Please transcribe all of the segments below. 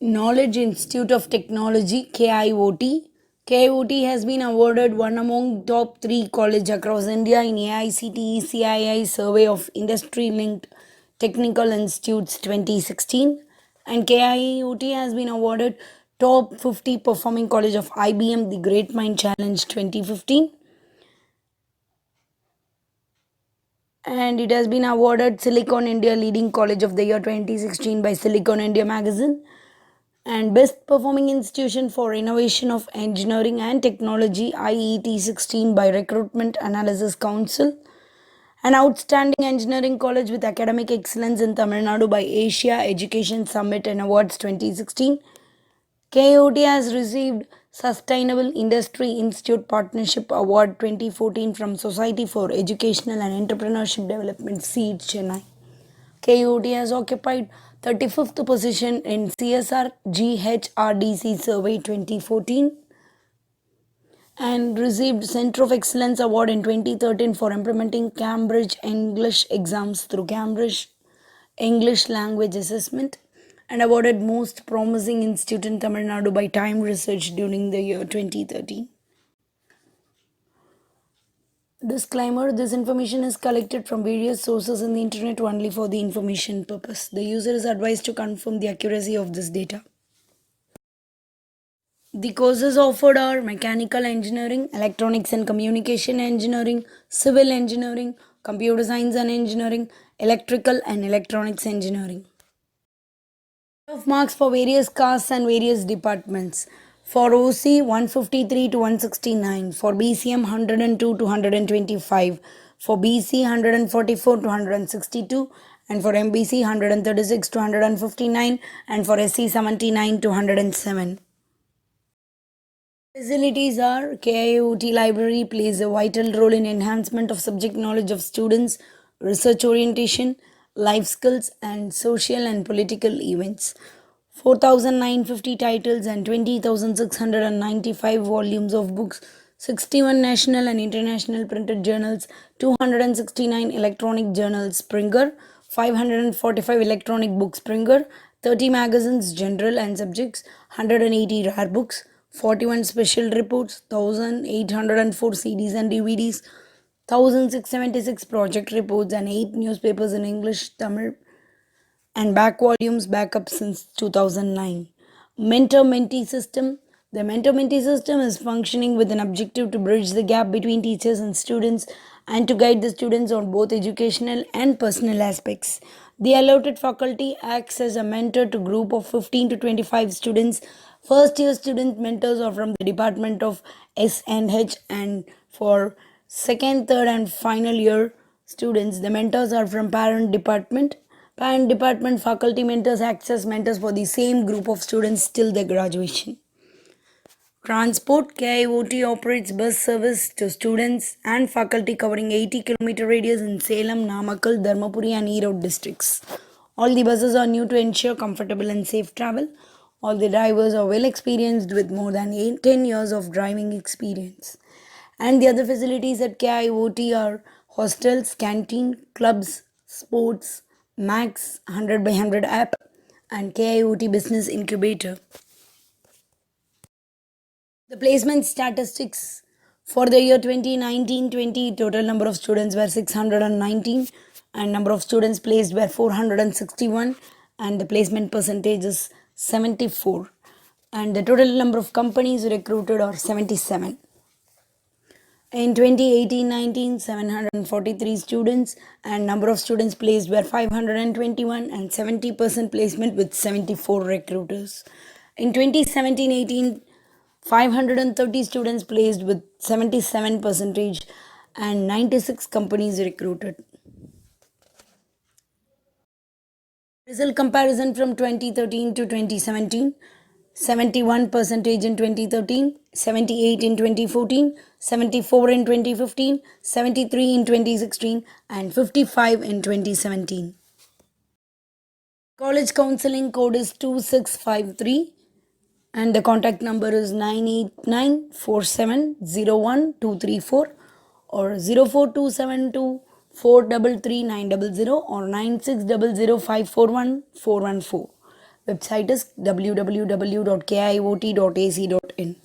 Knowledge Institute of Technology KIOT. KIOT has been awarded one among top 3 colleges across India in AICTE CII Survey of Industry Linked Technical Institutes 2016, and KIOT has been awarded top 50 performing college of IBM The Great Mind Challenge 2015, and it has been awarded Silicon India Leading College of the Year 2016 by Silicon India magazine, and Best Performing Institution for Innovation of Engineering and Technology IET 16 by Recruitment Analysis Council, an Outstanding Engineering College with Academic Excellence in Tamil Nadu by Asia Education Summit and Awards 2016. KOT has received Sustainable Industry Institute Partnership Award 2014 from Society for Educational and Entrepreneurship Development SEED Chennai. KOT has occupied 35th position in CSR GHRDC Survey 2014 and received Center of Excellence Award in 2013 for implementing Cambridge English exams through Cambridge English Language Assessment, and awarded Most Promising Institute in Tamil Nadu by Time Research during the year 2013. Disclaimer: this information is collected from various sources in the internet only for the information purpose. The user is advised to confirm the accuracy of this data. The courses offered are Mechanical Engineering, Electronics and Communication Engineering, Civil Engineering, Computer Science and Engineering, Electrical and Electronics Engineering. Of marks for various castes and various departments. For OC 153 to 169, for BCM 102 to 125, for BC 144 to 162, and for MBC 136 to 159, and for SC 79 to 107. Facilities are: KIOT Library plays a vital role in enhancement of subject knowledge of students, research orientation, life skills, and social and political events. 4,950 titles and 20,695 volumes of books, 61 national and international printed journals, 269 electronic journals Springer, 545 electronic books Springer, 30 magazines general and subjects, 180 rare books, 41 special reports, 1,804 CDs and DVDs, 1,676 project reports, and 8 newspapers in English, Tamil, and back volumes backup since 2009. Mentor-mentee system. The mentor-mentee system is functioning with an objective to bridge the gap between teachers and students and to guide the students on both educational and personal aspects. The allotted faculty acts as a mentor to a group of 15 to 25 students. First year student mentors are from the Department of S&H, and for second, third, and final year students, the mentors are from Parent Department. Parent Department faculty mentors act as mentors for the same group of students till their graduation. Transport. KIOT operates bus service to students and faculty covering 80-kilometer radius in Salem, Namakkal, Dharmapuri, and Erode districts. All the buses are new to ensure comfortable and safe travel. All the drivers are well experienced with more than 10 years of driving experience. And the other facilities at KIOT are hostels, canteen, clubs, sports, Max 100 by 100 app, and KIOT Business Incubator. The placement statistics for the year 2019-20, total number of students were 619 and number of students placed were 461, and the placement percentage is 74, and the total number of companies recruited are 77. In 2018-19, 743 students and number of students placed were 521 and 70% placement with 74 recruiters. In 2017-18, 530 students placed with 77% and 96 companies recruited. Result comparison from 2013 to 2017. 71% in 2013, 78 in 2014, 74 in 2015, 73 in 2016, and 55 in 2017. College counseling code is 2653 and the contact number is 98947012234 or 04272 433 900 or 9600541414. Website is www.kiot.ac.in.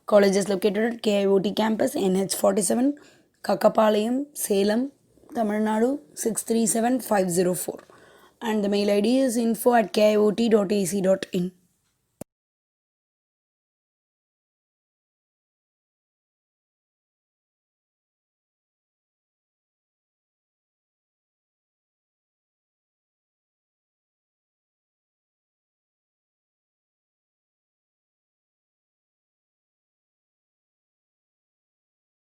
College is located at KIOT campus NH47, Kakapalayam, Salem, Tamil Nadu 637504. And the mail ID is info@kiot.ac.in.